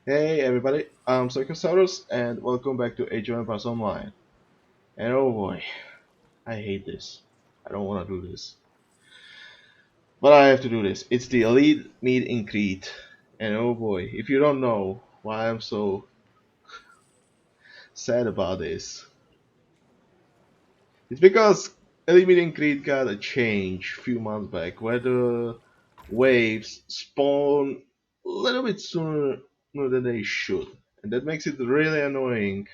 Hey everybody, I'm Psychosaurus and welcome back to Age of Empires Online. And oh boy, I hate this. I don't want to do this. But I have to do this. It's the Elite Meet in Crete. And oh boy, if you don't know why I'm so sad about this, it's because Elite Meet in Crete got a change a few months back where the waves spawn a little bit sooner than they should. And that makes it really annoying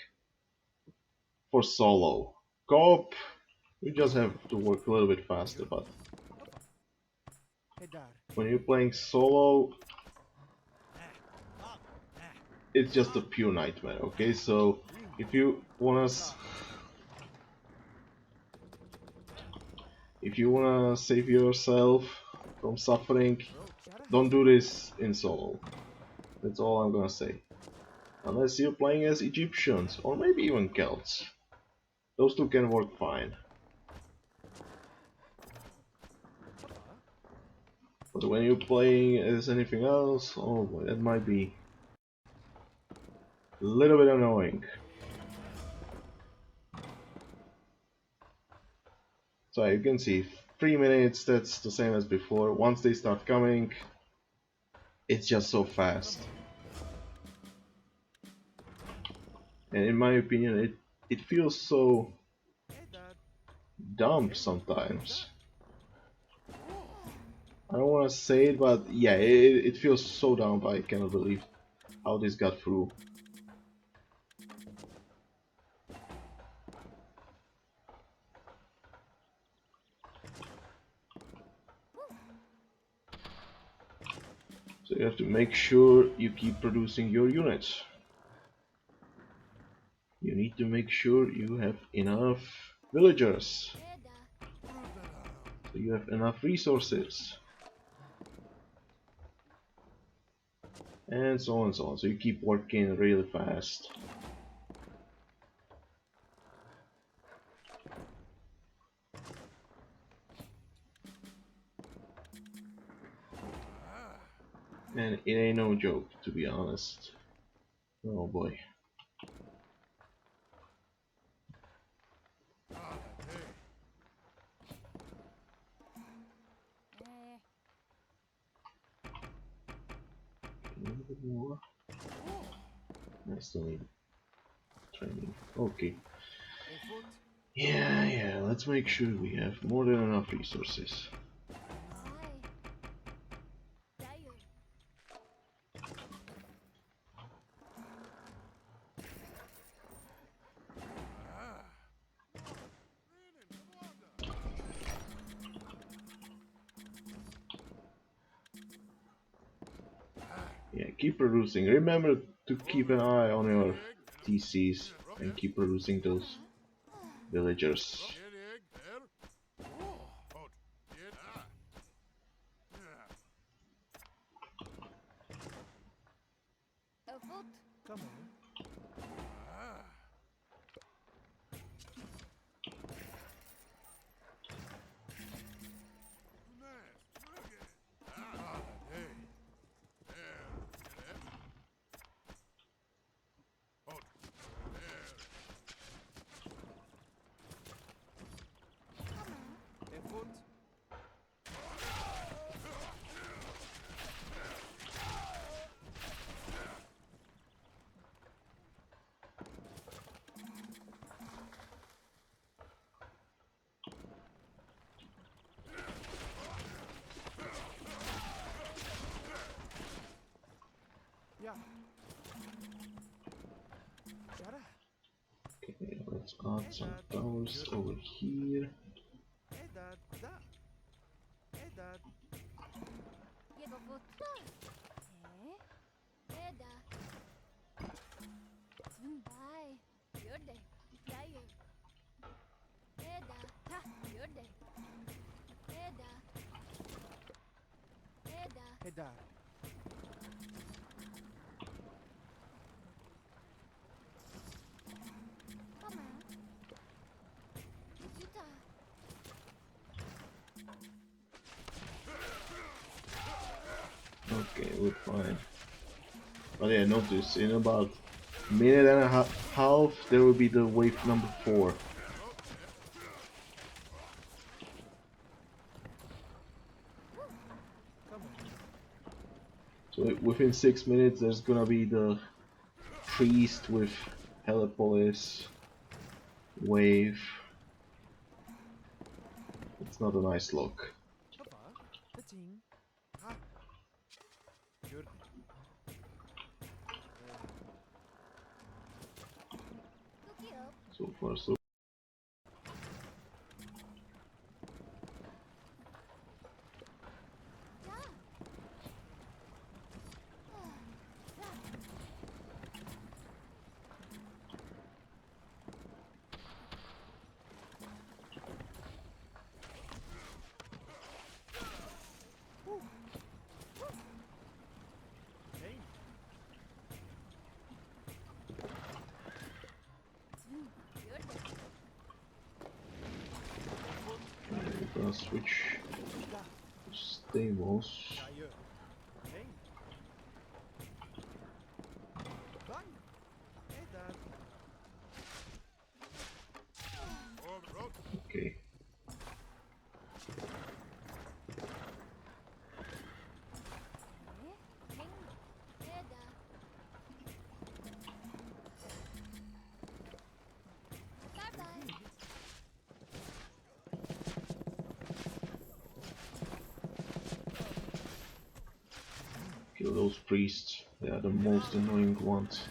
for solo. Co-op, you just have to work a little bit faster, but when you're playing solo, it's just a pure nightmare, okay? So if you wanna save yourself from suffering, don't do this in solo. That's all I'm gonna say. Unless you're playing as Egyptians, or maybe even Celts. Those two can work fine. But when you're playing as anything else, oh boy, that might be a little bit annoying. So you can see 3 minutes, that's the same as before. Once they start coming, it's just so fast. And in my opinion, it feels so dumb sometimes. I don't want to say it, but yeah, it feels so dumb. I cannot believe how this got through. So you have to make sure you keep producing your units. You need to make sure you have enough villagers. So you have enough resources. And so on and so on. So you keep working really fast. And it ain't no joke, to be honest. Oh boy. A little bit more. I still need training. Okay. Yeah, let's make sure we have more than enough resources. Yeah, keep producing. Remember to keep an eye on your TCs and keep producing those villagers. Okay, let's add some towers over here. Okay, we're fine. But yeah, notice in about minute and a half there will be the wave number 4. So within 6 minutes there's gonna be the priest with Helipolis wave. It's not a nice look. So far so we're gonna switch to stables. Okay. Kill those priests, they are the most annoying ones.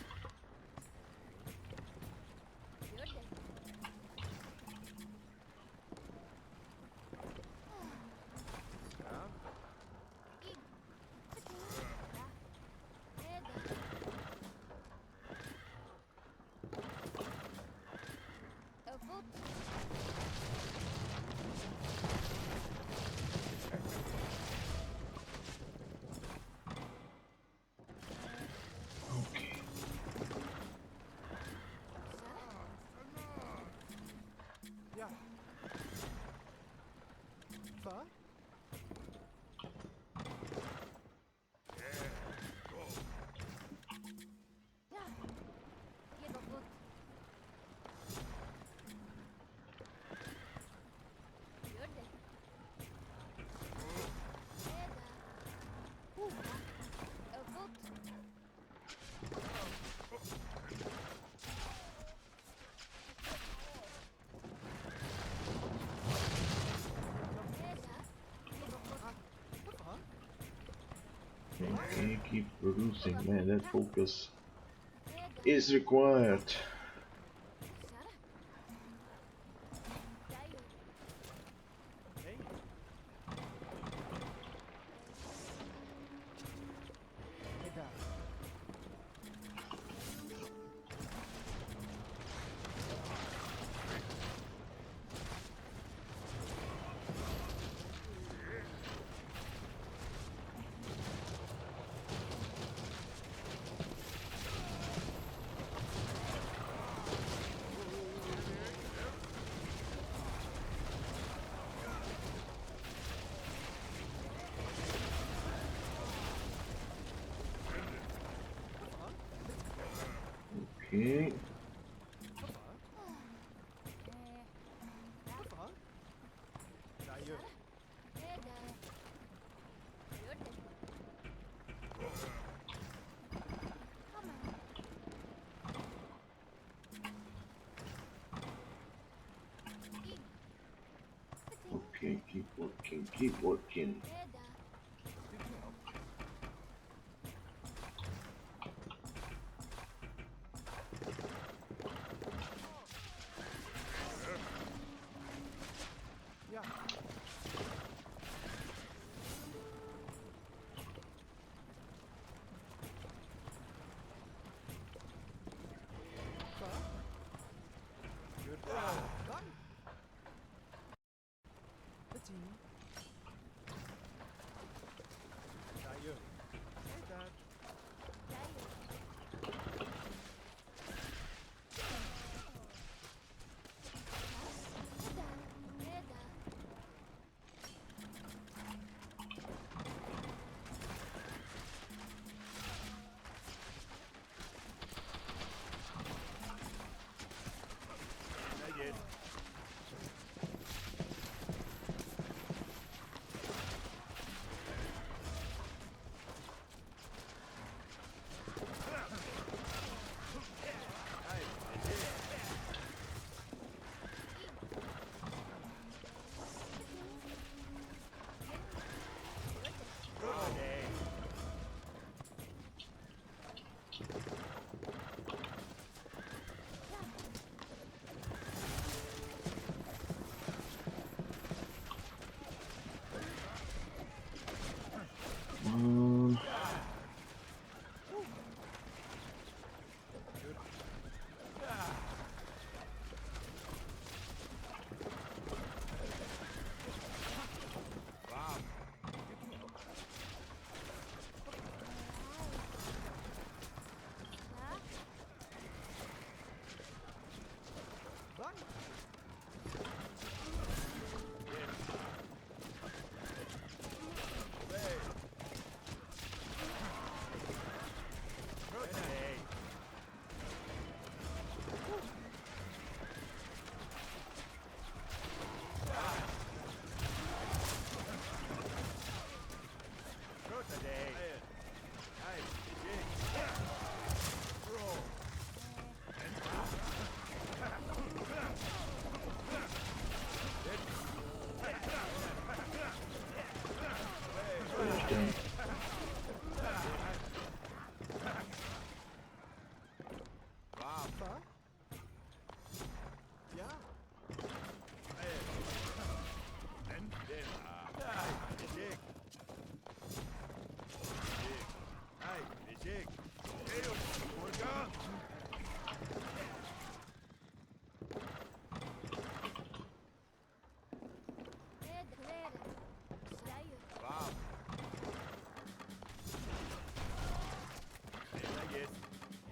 Okay, keep producing, man, that focus is required. Okay. Okay, keep working, keep working.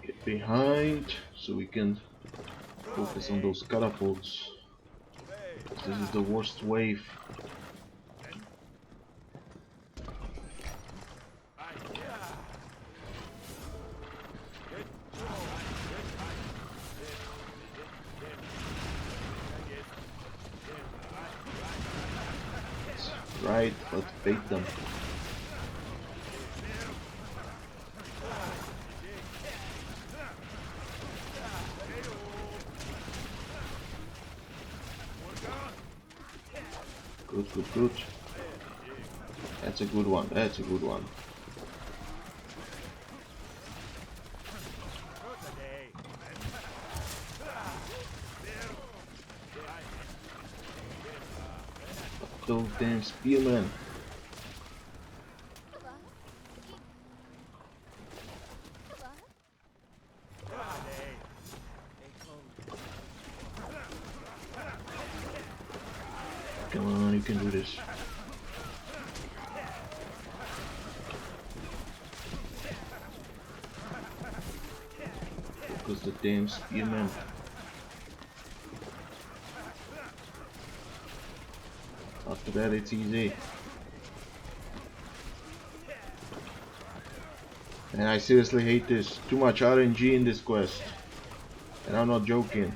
Get behind so we can focus on those catapults. This is the worst wave. Right, let's bait them. Good, good, good. That's a good one, that's a good one. Those damn spearmen. Come on, you can do this. Focus the damn spearmen. After that it's easy. And I seriously hate this. Too much RNG in this quest. And I'm not joking.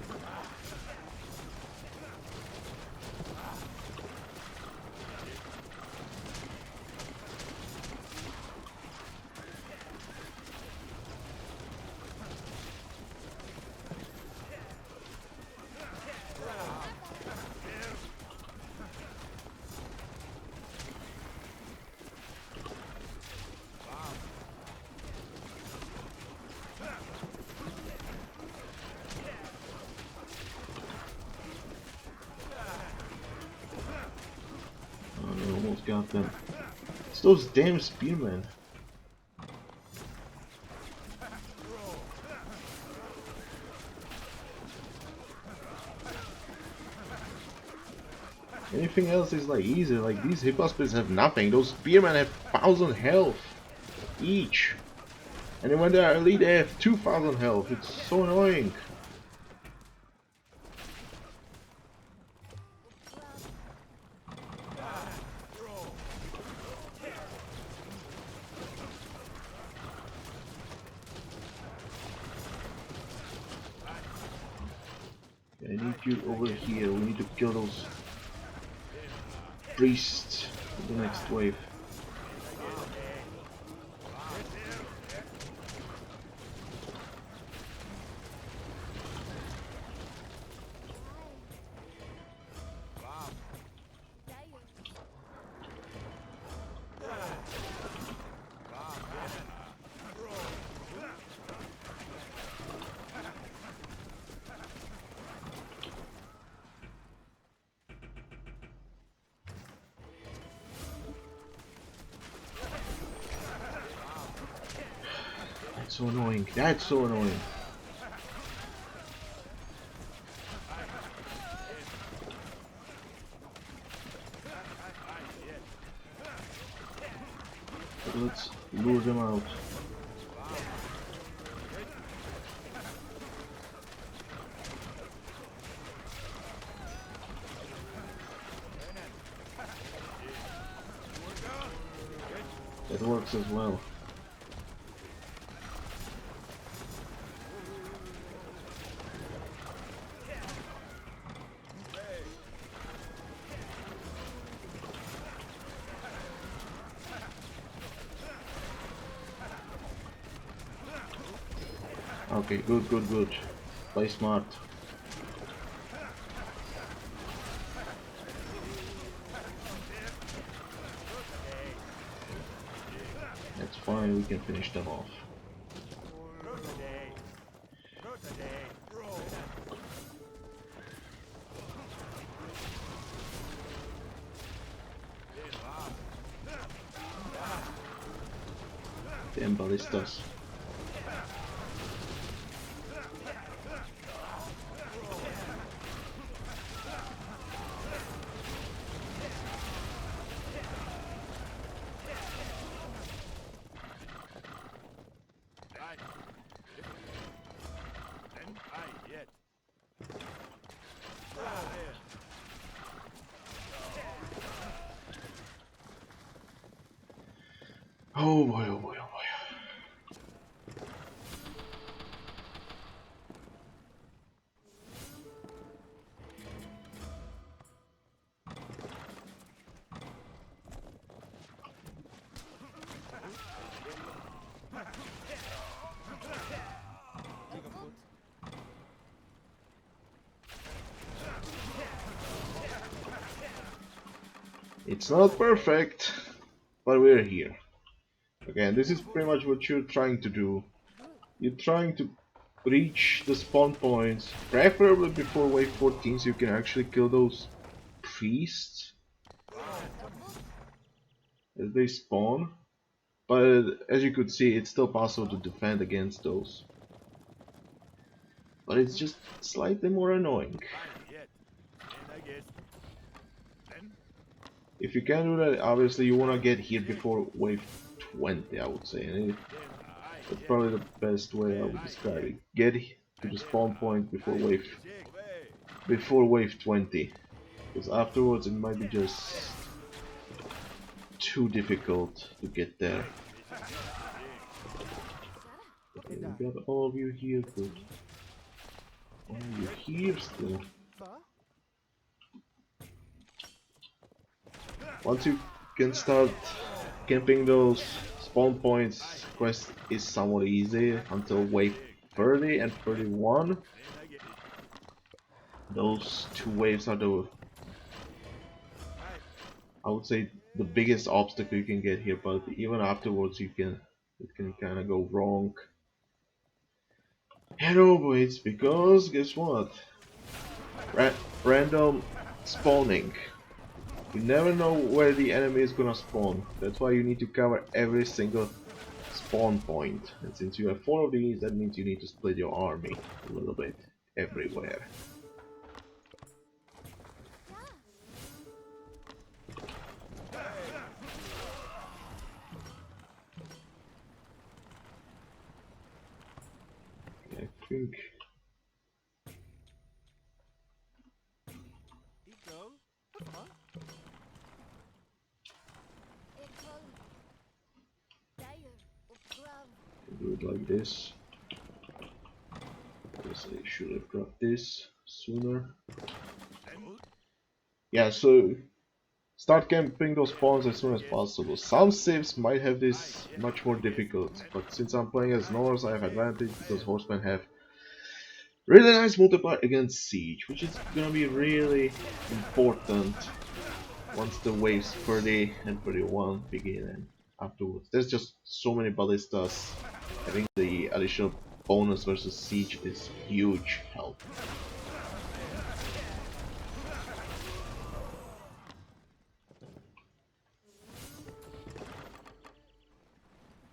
Got them. It's those damn spearmen. Anything else is like easy. Like these hippospits have nothing. Those spearmen have 1000 health each, and then when they are elite, they have 2000 health. It's so annoying. I need you over here. We need to kill those priests in the next wave. That's so annoying. That's so annoying. But let's lure them out. That works as well. Okay, good, good, good. Play smart. That's fine, we can finish them off. Damn ballistas. Oh boy, oh boy, oh boy. It's not perfect, but we're here. Again, this is pretty much what you're trying to do. You're trying to reach the spawn points, preferably before wave 14, so you can actually kill those priests as they spawn. But as you could see, it's still possible to defend against those. But it's just slightly more annoying. If you can do that, obviously you want to get here before wave 20, I would say. And that's probably the best way I would describe it. Get to the spawn point before wave 20. Because afterwards it might be just too difficult to get there. Okay, we got all of you here, good. All of you here still. Once you can start camping those spawn points, quest is somewhat easy until wave 30 and 31. Those two waves are the, I would say, the biggest obstacle you can get here, but even afterwards it can kind of go wrong. And oh boy, it's because, guess what? Random spawning. You never know where the enemy is gonna spawn. That's why you need to cover every single spawn point. And since you have 4 of these, that means you need to split your army a little bit everywhere. I think do it like this. Guess I should have got this sooner. Yeah, so start camping those spawns as soon as possible. Some civs might have this much more difficult, but since I'm playing as Norse, I have advantage because horsemen have really nice multiplier against siege, which is gonna be really important once the waves 30 and 31 begin, and afterwards. There's just so many ballistas. Having the additional bonus versus siege is huge help.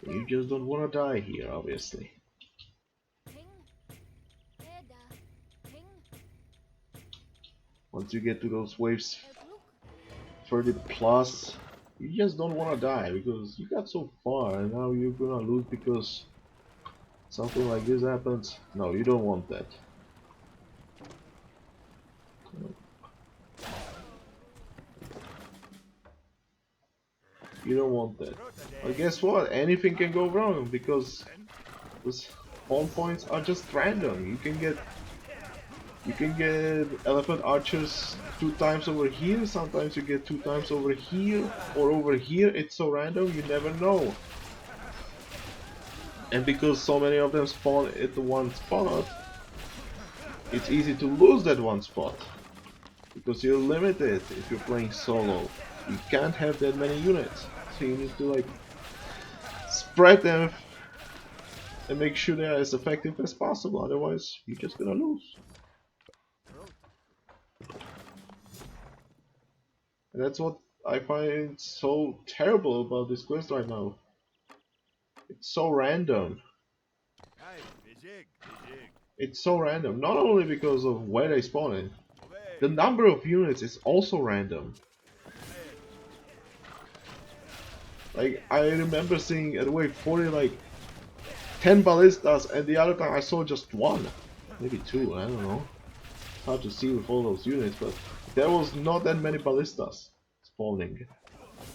You just don't wanna die here, obviously. Once you get to those waves 30 plus, you just don't wanna die because you got so far and now you're gonna lose because something like this happens. No, you don't want that. You don't want that. But guess what? Anything can go wrong because the spawn points are just random. You can get elephant archers 2 times over here, sometimes you get 2 times over here or over here. It's so random, you never know. And because so many of them spawn at the one spot, it's easy to lose that one spot. Because you're limited if you're playing solo. You can't have that many units. So you need to like spread them and make sure they are as effective as possible, otherwise you're just gonna lose. And that's what I find so terrible about this quest right now. It's so random. It's so random, not only because of where they spawn in. The number of units is also random. Like, I remember seeing at wave 40 like 10 ballistas, and the other time I saw just 1. Maybe 2, I don't know. Hard to see with all those units, but there was not that many ballistas spawning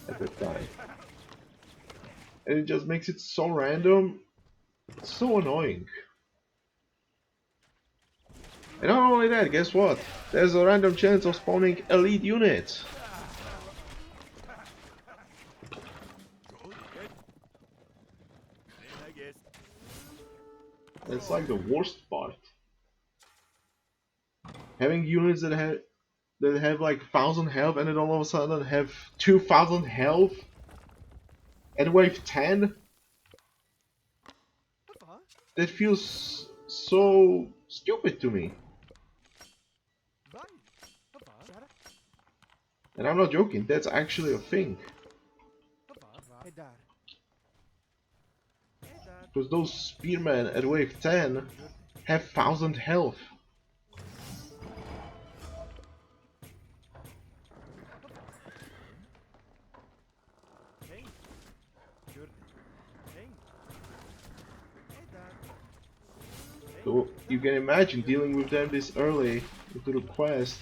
at that time. And it just makes it so random, it's so annoying. And not only that, guess what? There's a random chance of spawning elite units. It's like the worst part. Having units that have like 1000 health and then all of a sudden have 2000 health at wave 10. That feels so stupid to me. And I'm not joking, that's actually a thing. Because those spearmen at wave 10 have 1000 health. So you can imagine dealing with them this early into the quest.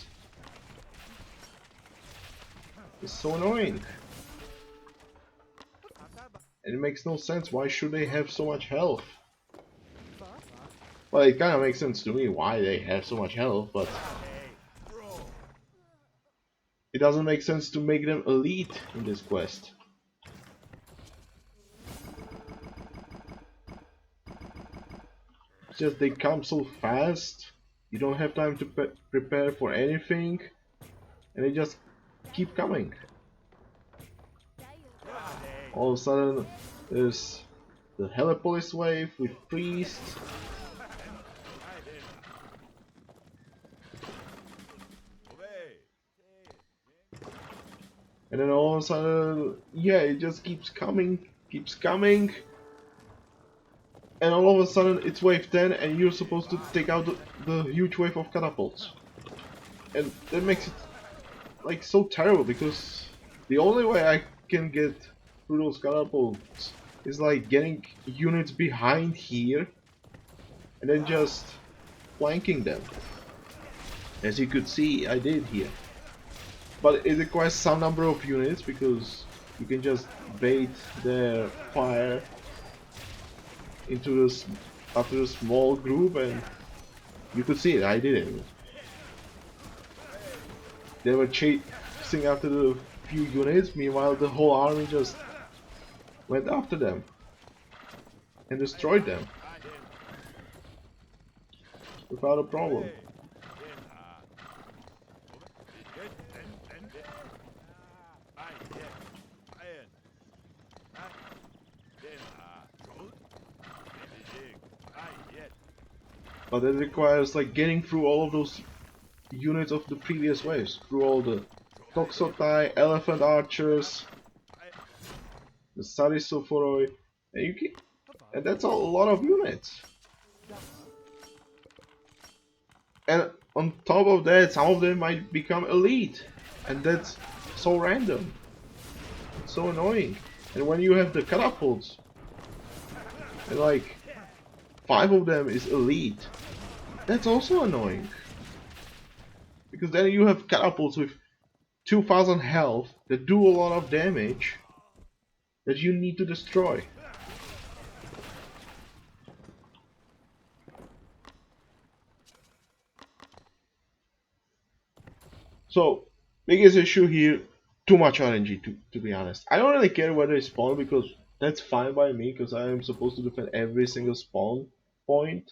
It's so annoying. And it makes no sense. Why should they have so much health? Well, it kind of makes sense to me why they have so much health, but it doesn't make sense to make them elite in this quest. It's just they come so fast, you don't have time to prepare for anything, and they just keep coming. All of a sudden, there's the Helipolis wave with priests. And then all of a sudden, yeah, it just keeps coming. And all of a sudden, it's wave 10 and you're supposed to take out the huge wave of catapults. And that makes it like so terrible because the only way I can get through those catapults is like getting units behind here and then just flanking them. As you could see, I did here. But it requires some number of units because you can just bait their fire into this after a small group, and you could see it. I did it. They were chasing after the few units, meanwhile the whole army just went after them and destroyed them without a problem. But it requires like getting through all of those units of the previous waves, through all the Toxotai, elephant archers, the Sarisophoroi, And and that's a lot of units. And on top of that, some of them might become elite, and that's so random. It's so annoying. And when you have the catapults, and like 5 of them is elite, that's also annoying. Because then you have catapults with 2000 health that do a lot of damage that you need to destroy. So, biggest issue here, too much RNG to be honest. I don't really care whether they spawn because that's fine by me because I am supposed to defend every single spawn point.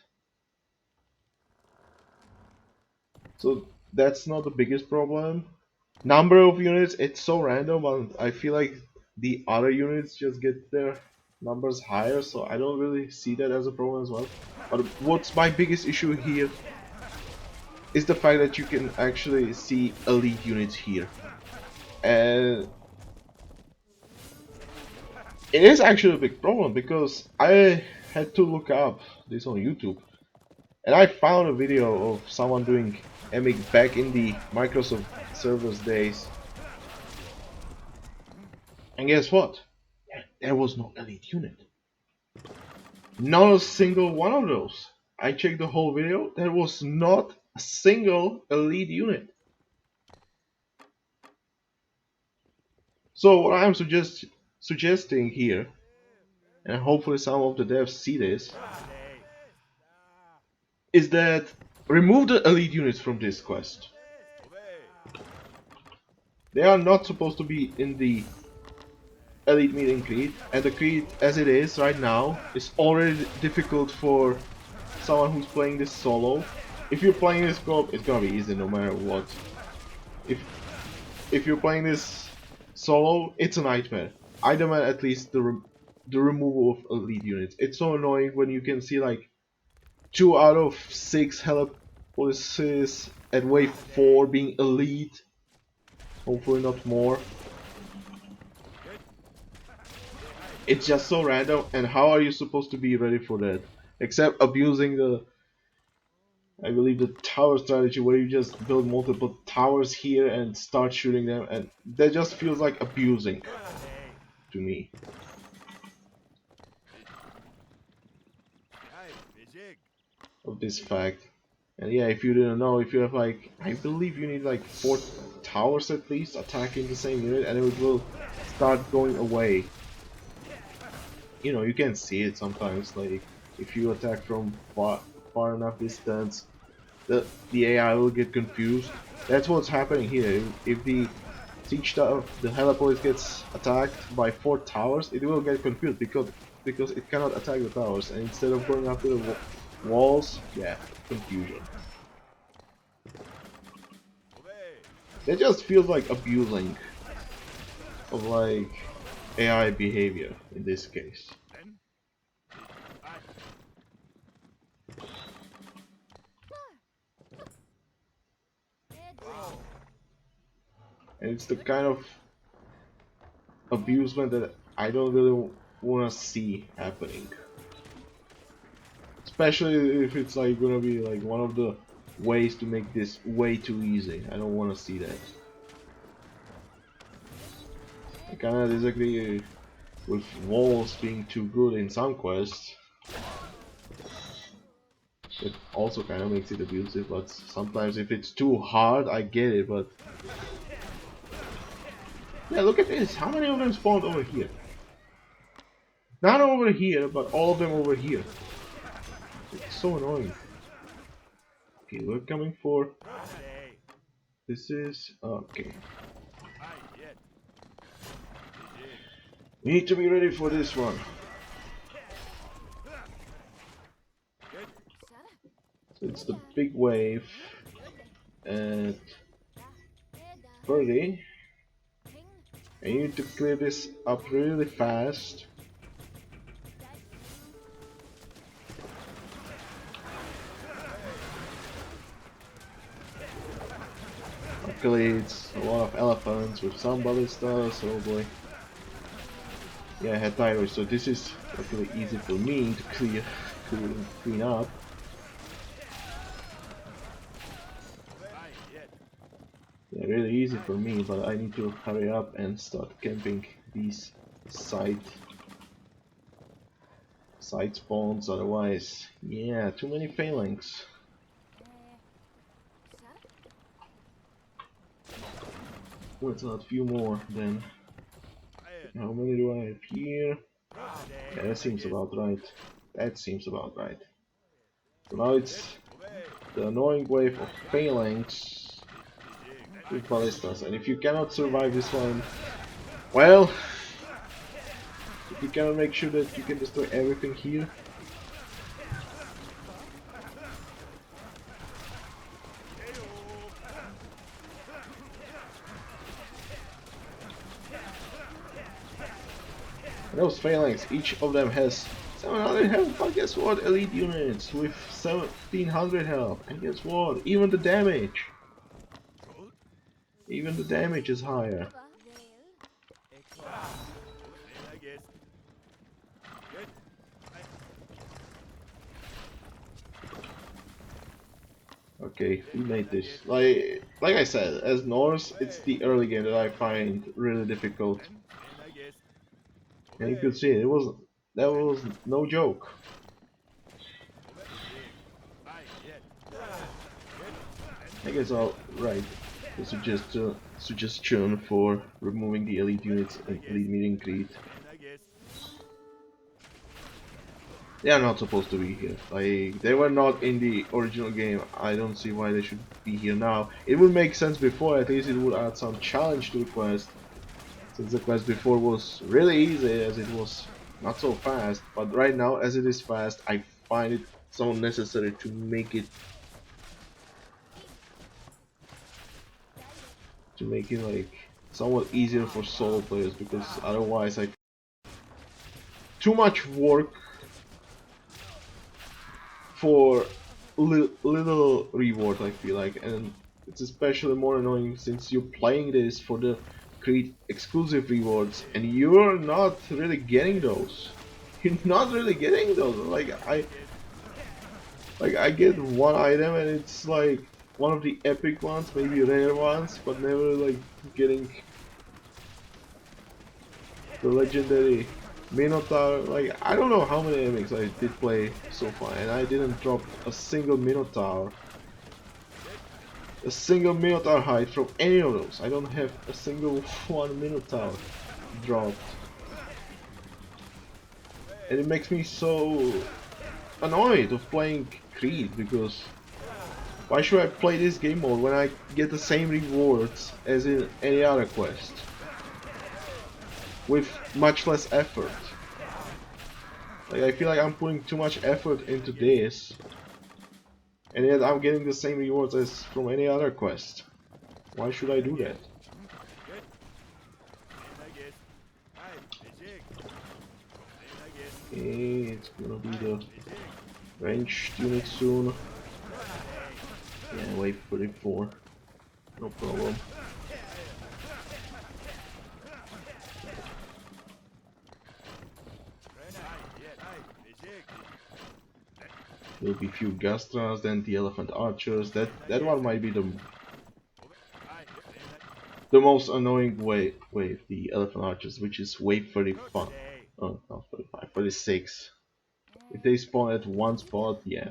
So that's not the biggest problem. Number of units, it's so random and I feel like the other units just get their numbers higher, so I don't really see that as a problem as well. But what's my biggest issue here is the fact that you can actually see elite units here. And it is actually a big problem because I had to look up this on YouTube and I found a video of someone doing EMiC back in the Microsoft servers days. And guess what? There was no elite unit. Not a single one of those. I checked the whole video, there was not a single elite unit. So what I'm suggesting here, and hopefully some of the devs see this, is that remove the elite units from this quest. They are not supposed to be in the elite meet in Crete, and the Crete as it is right now is already difficult for someone who's playing this solo. If you're playing this co-op, it's gonna be easy no matter what. If you're playing this solo, it's a nightmare. I demand at least the removal of elite units. It's so annoying when you can see like 2 out of 6 helipolises at wave 4 being elite. Hopefully not more. It's just so random, and how are you supposed to be ready for that? Except abusing the, I believe, the tower strategy where you just build multiple towers here and start shooting them, and that just feels like abusing to me. Of this fact. And yeah, if you didn't know, if you have like, I believe you need like 4 towers at least attacking the same unit, and it will start going away. You know, you can see it sometimes, like if you attack from far enough distance, the AI will get confused. That's what's happening here. If the siege tower, the helipolis gets attacked by 4 towers, it will get confused because it cannot attack the towers, and instead of going after the walls, yeah, confusion. That just feels like abusing of like AI behavior in this case. And it's the kind of abusement that I don't really want to see happening. Especially if it's like gonna be like one of the ways to make this way too easy. I don't want to see that. I kinda disagree with walls being too good in some quests. It also kinda makes it abusive, but sometimes if it's too hard, I get it, but... Yeah, look at this! How many of them spawned over here? Not over here, but all of them over here. It's so annoying. Okay, we're coming for... This is... okay. We need to be ready for this one. So it's the big wave at 30. I need to clear this up really fast. Luckily it's a lot of elephants with some ballistas, oh boy. Yeah, I had thyroid, so this is really easy for me to clean up. Yeah, really easy for me, but I need to hurry up and start camping these side spawns, otherwise, yeah, too many phalanx. Let's add a few more then. How many do I have here? Yeah, that seems about right. That seems about right. So now it's the annoying wave of phalanx with ballistas, and if you cannot survive this one, well, if you cannot make sure that you can destroy everything here, and those phalanx, each of them has 700 health, but guess what? Elite units with 1700 health, and guess what? Even the damage is higher. Okay, we made this. Like I said, as Norse, it's the early game that I find really difficult. And you could see that was no joke. I guess I'll write the suggestion for removing the elite units and elite meeting Crete. They are not supposed to be here. Like, they were not in the original game. I don't see why they should be here now. It would make sense before, at least it would add some challenge to the quest. Since the quest before was really easy, as it was not so fast. But right now, as it is fast, I find it so necessary to make it like somewhat easier for solo players, because otherwise I too much work for little reward, I feel like, and it's especially more annoying since you're playing this for the Crete exclusive rewards and you're not really getting those. You're not really getting those. I get one item and it's like one of the epic ones, maybe rare ones, but never like getting the legendary Minotaur. Like, I don't know how many EMiCs I did play so far, and I didn't drop a single Minotaur. A single Minotaur hide from any of those. I don't have a single one Minotaur dropped. And it makes me so annoyed of playing Crete, because why should I play this game mode when I get the same rewards as in any other quest? With much less effort. Like, I feel like I'm putting too much effort into this, and yet I'm getting the same rewards as from any other quest. Why should I do that? Okay, it's gonna be the ranged unit soon. Yeah, wave 34. No problem. There'll be few Gastras, then the Elephant Archers. That one might be the most annoying wave, the Elephant Archers, which is wave 35. Oh, not 35, 36. If they spawn at one spot, yeah,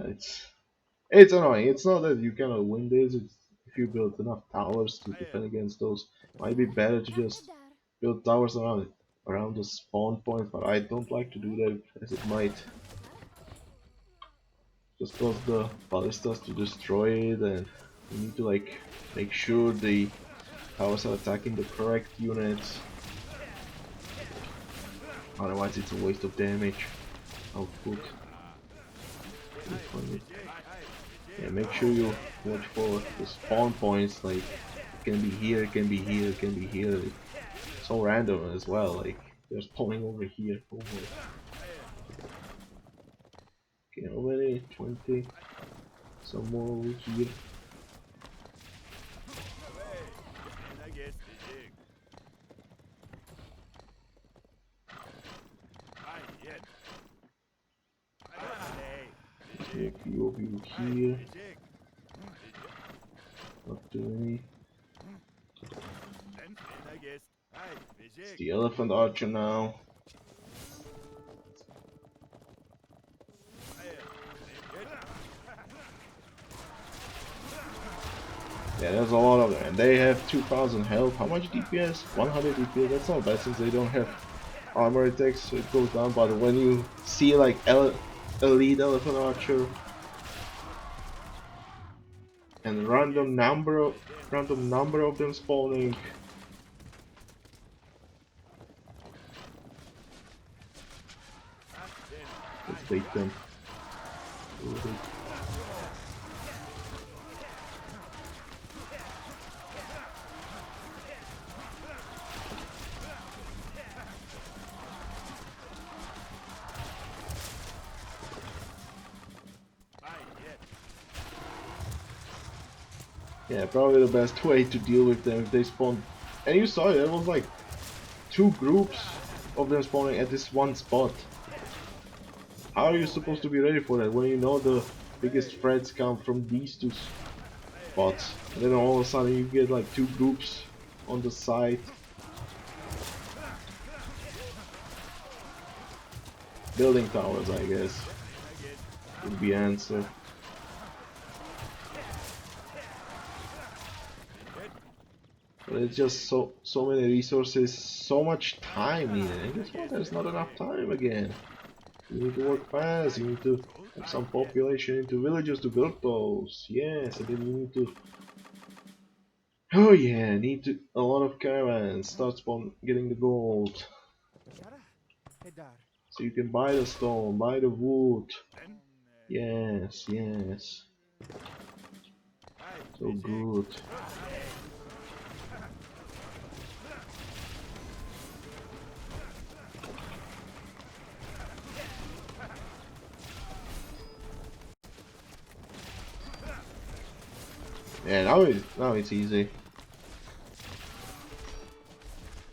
it's annoying. It's not that you cannot win this. It's if you build enough towers to defend against those, might be better to just build towers around it, around the spawn point. But I don't like to do that, as it might just cause the ballistas to destroy it, and you need to like make sure the towers are attacking the correct units. Otherwise, it's a waste of damage output. Yeah, make sure you watch for the spawn points. Like, it can be here, it can be here, it can be here. It's so random as well. Like, they're spawning over here. Over. Okay, how many? 20. Some more over here. few of you here. Not too many. It's the elephant archer now. Yeah, there's a lot of them, and they have 2000 health. How much DPS? 100 DPS. That's not bad since they don't have armor attacks, so it goes down. But when you see like elite elephant archer and random number of them spawning, let's bait them. Yeah, probably the best way to deal with them if they spawn. And you saw it, there was like 2 groups of them spawning at this one spot. How are you supposed to be ready for that when you know the biggest threats come from these 2 spots? And then all of a sudden you get like 2 groups on the side. Building towers, I guess, would be answer. But it's just so many resources, so much time needed, and guess what? There's not enough time again. You need to work fast. You need to have some population into villages to build those. Yes, and then you need to. Oh yeah, need to a lot of caravans. Start spawn getting the gold, so you can buy the stone, buy the wood. Yes, yes. So good. Yeah, now it's easy.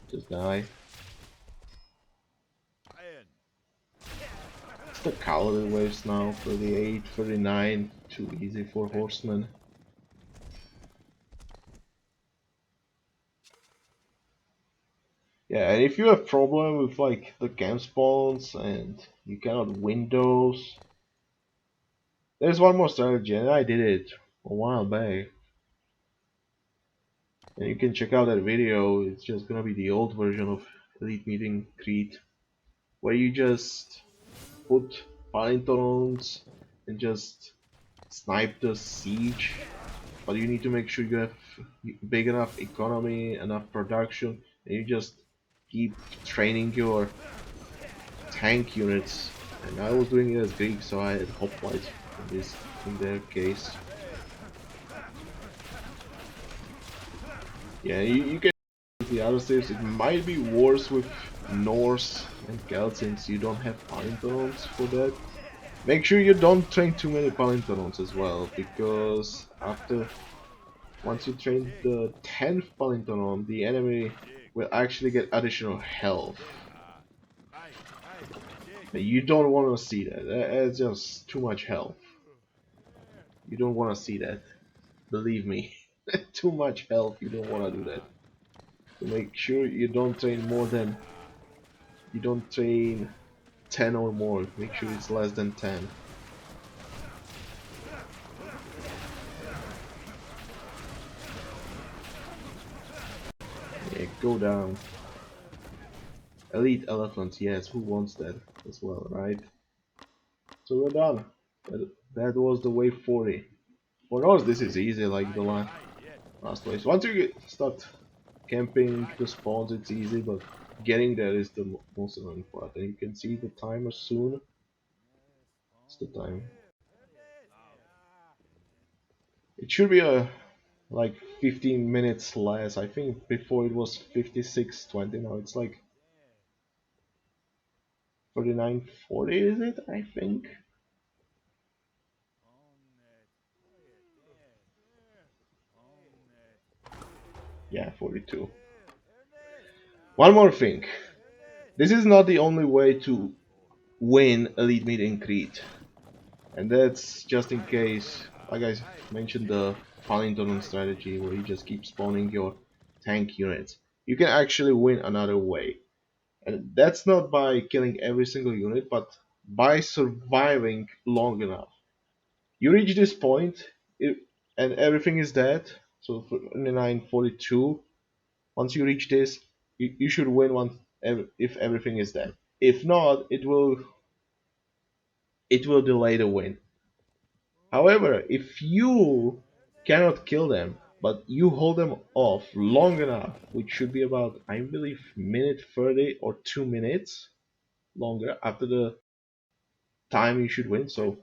Just die. It's the cavalry waves now, 38, 39, too easy for horsemen. Yeah, and if you have problem with like the camp spawns and you cannot win those, there's one more strategy, and I did it a while back. And you can check out that video. It's just gonna be the old version of Elite Meeting Crete, where you just put Palintonons and just snipe the siege. But you need to make sure you have big enough economy, enough production, and you just keep training your tank units. And I was doing it as Greek, so I had hoplite in their case. Yeah, you can the other saves. It might be worse with Norse and Celt since you don't have Palintonons for that. Make sure you don't train too many Palintonons as well, because once you train the 10th Palintonon, the enemy will actually get additional health. You don't want to see that. That's just too much health. You don't want to see that. Believe me. Too much health, you don't want to do that. So make sure you don't train more than... You don't train 10 or more. Make sure it's less than 10. Yeah, go down. Elite elephants, yes, who wants that as well, right? So we're done. That was the wave 40. For us, this is easy, like the last place. Once you start camping the spawns, it's easy, but getting there is the most annoying part. And you can see the timer soon. It's the time. It should be like 15 minutes less. I think before it was 56:20. Now it's like 49:40. Is it? I think. Yeah, 42. One more thing. This is not the only way to win Elite Meet in Crete. And that's just in case, like I mentioned, the Palintonon strategy where you just keep spawning your tank units. You can actually win another way. And that's not by killing every single unit, but by surviving long enough. You reach this point, and everything is dead. So for 4942, once you reach this, you should win if everything is dead. If not, it will delay the win. However, if you cannot kill them, but you hold them off long enough, which should be about, I believe, minute 30 or 2 minutes longer after the time you should win. So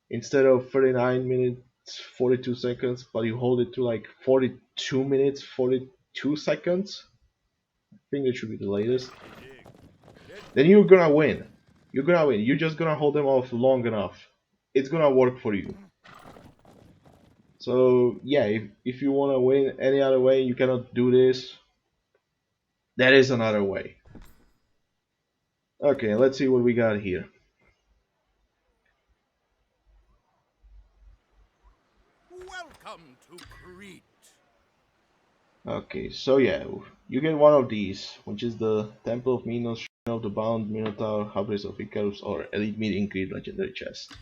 instead of 39 minutes 42 seconds, but you hold it to like 42 minutes 42 seconds, I think it should be the latest, then you're gonna win. You're gonna win. You're just gonna hold them off long enough. It's gonna work for you. So yeah, if you wanna win any other way, you cannot do this. There is another way. Okay, let's see what we got here. Welcome to Crete. Okay, so yeah, you get one of these, which is the Temple of Minos, Shrine of the Bound, Minotaur, Hubris of Icarus, or Elite Meeting Creed Legendary Chest.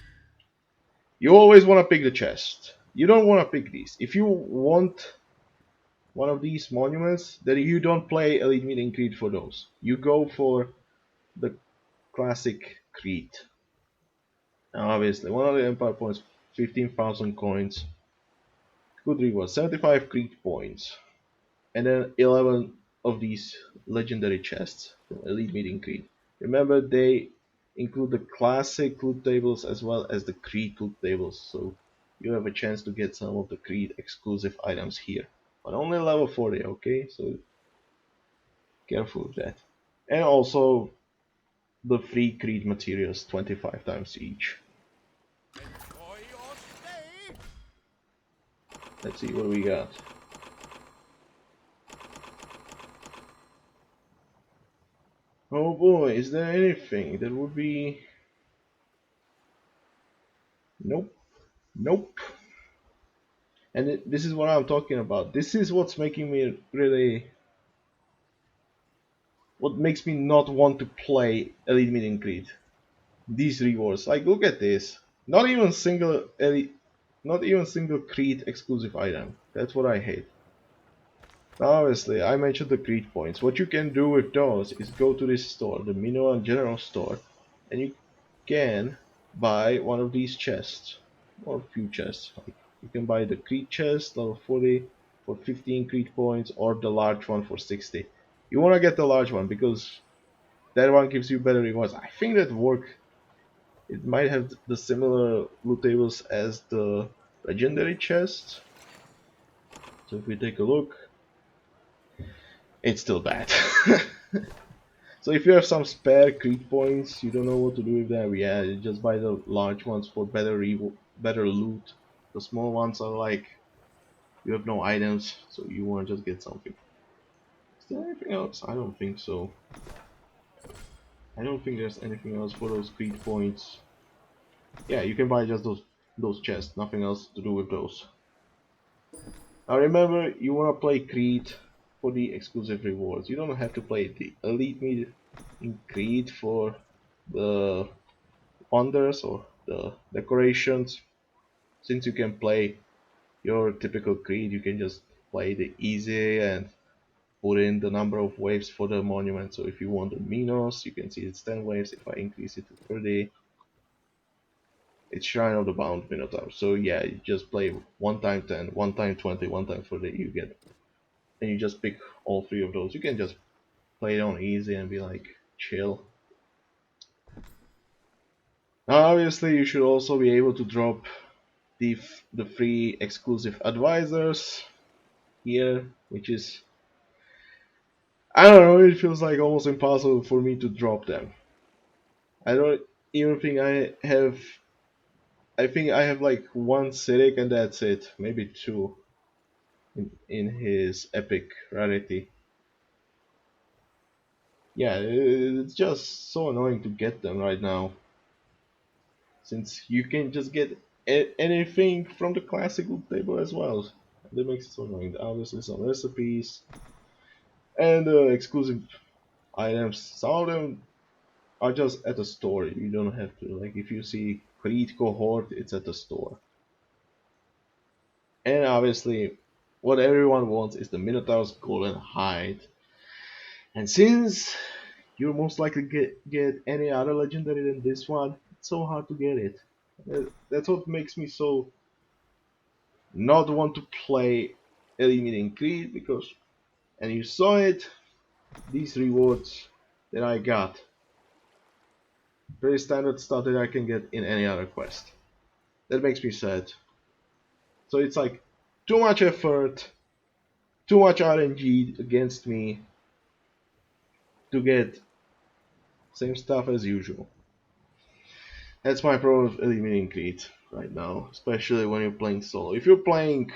You always want to pick the chest. You don't want to pick these. If you want one of these monuments, then you don't play Elite Meeting Creed for those. You go for the classic Crete. Now, obviously, one of the Empire points, 15,000 coins. Good reward, 75 Crete points. And then 11 of these legendary chests from Elite Meeting Creed. Remember, they include the classic loot tables as well as the Creed loot tables, so you have a chance to get some of the Creed exclusive items here. But only level 40, okay? So careful with that. And also the free Creed materials 25 times each. Enjoy your stay. Let's see what we got. Oh boy, is there anything that would be... Nope. Nope. And this is what I'm talking about. This is what's making me really... What makes me not want to play Elite Meet and Greet. These rewards. Like, look at this. Not even single Elite... Not even single Creed exclusive item. That's what I hate. Now, obviously, I mentioned the Creed points. What you can do with those is go to this store, the Minoan General Store, and you can buy one of these chests, or a few chests. Like, you can buy the Creed chest, level 40, for 15 Creed points, or the large one for 60. You want to get the large one because that one gives you better rewards. I think that work. It might have the similar loot tables as the legendary chest. So if we take a look, it's still bad. So if you have some spare Creed points, you don't know what to do with them, yeah, you just buy the large ones for better loot. The small ones are like, you have no items, so you want to just get something. Is there anything else? I don't think so. I don't think there's anything else for those Creed points. Yeah, you can buy just those chests, nothing else to do with those. Now remember, you want to play Creed for the exclusive rewards. You don't have to play the Elite Meet in Creed for the wonders or the decorations. Since you can play your typical Creed, you can just play the easy and put in the number of waves for the monument. So if you want the Minos, you can see it's 10 waves. If I increase it to 30, it's Shrine of the Bound Minotaur. So yeah, you just play 1 time 10, 1 time 20, 1 time 30, you get, and you just pick all three of those. You can just play it on easy and be like chill. Now obviously you should also be able to drop the free exclusive advisors here, which is, I don't know, it feels like almost impossible for me to drop them. I don't even think I think I have like one Cyric and that's it, maybe two in his epic rarity. Yeah, it's just so annoying to get them right now. since you can just get anything from the classical table as well. That makes it so annoying. Obviously, some recipes and exclusive items. Some of them are just at the store. You don't have to. Like if you see Crete cohort, it's at the store. And obviously, what everyone wants is the Minotaur's golden hide. And since you'll most likely get any other legendary than this one, it's so hard to get it. That's what makes me so not want to play eliminating Creed because, and you saw it, these rewards that I got, very standard stuff that I can get in any other quest. That makes me sad. So it's like too much effort, too much RNG against me to get same stuff as usual. That's my problem with eliminating Creed right now, especially when you're playing solo. If you're playing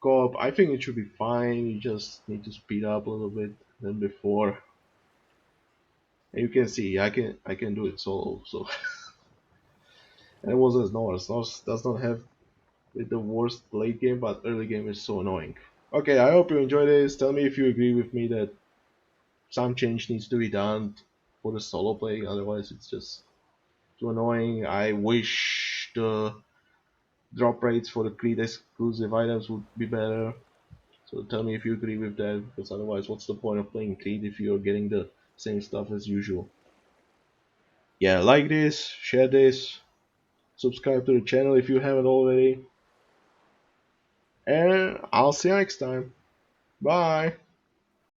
co-op, I think it should be fine. You just need to speed up a little bit than before. And you can see I can do it solo. So and it was as Norse. Norse does not have the worst late game, but early game is so annoying. Okay, I hope you enjoyed this. Tell me if you agree with me that some change needs to be done for the solo play. Otherwise, it's just too annoying. I wish the drop rates for the Creed exclusive items would be better. So tell me if you agree with that, because otherwise, what's the point of playing Creed if you're getting the same stuff as usual? Yeah, like this, share this, subscribe to the channel if you haven't already, and I'll see you next time. Bye!